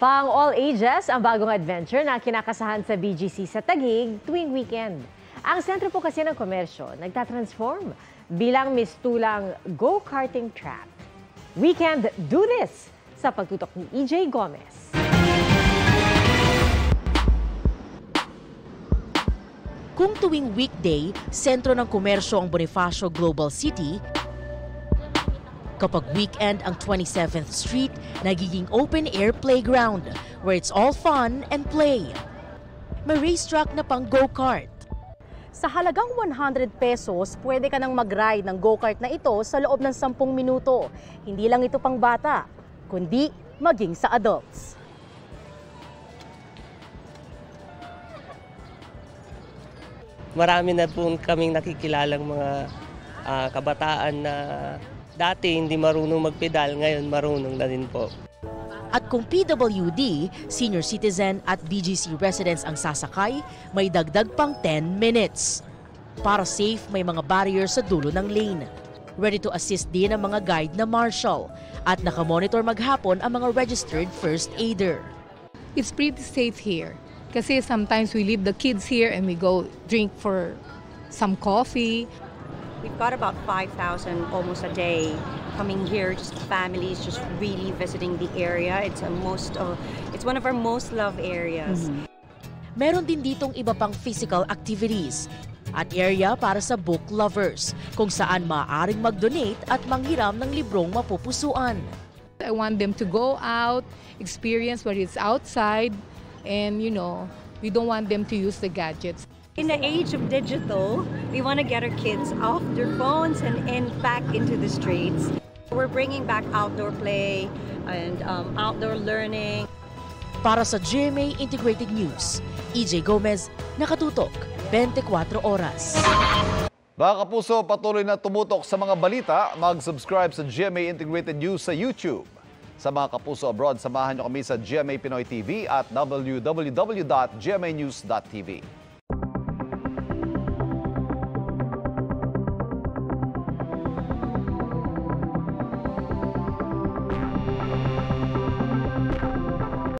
Pang all ages ang bagong adventure na kinakasahan sa BGC sa Taguig tuwing weekend. Ang sentro po kasi ng komersyo nagtatransform bilang mistulang go-karting track. Weekend Do This sa pagtutok ni EJ Gomez. Kung tuwing weekday, sentro ng komersyo ang Bonifacio Global City, kapag weekend ang 27th Street, nagiging open-air playground where it's all fun and play. May racetrack na pang go-kart. Sa halagang 100 pesos, pwede ka nang mag-ride ng go-kart na ito sa loob ng 10 minuto. Hindi lang ito pang bata, kundi maging sa adults. Marami na po kaming nakikilalang mga kabataan na dati hindi marunong magpedal, ngayon marunong na din po. At kung PWD, senior citizen at BGC residents ang sasakay, may dagdag pang 10 minutes. Para safe, may mga barrier sa dulo ng lane. Ready to assist din ang mga guide na marshal at nakamonitor maghapon ang mga registered first aider. It's pretty safe here. Kasi sometimes we leave the kids here and we go drink for some coffee. We've got about 5,000 almost a day coming here, just families just really visiting the area. It's one of our most loved areas. Meron din ditong iba pang physical activities at area para sa book lovers kung saan maaaring mag-donate at manghiram ng librong mapupusuan. I want them to go out, experience what is outside, and we don't want them to use the gadgets. In the age of digital, we want to get our kids off their phones and back into the streets. We're bringing back outdoor play and outdoor learning. Para sa GMA Integrated News, EJ Gomez, nakatutok 24 oras. Mga kapuso, patuloy na tumutok sa mga balita. Mag-subscribe sa GMA Integrated News sa YouTube. Sa mga kapuso abroad, samahan niyo kami sa GMA Pinoy TV at www.gmanews.tv.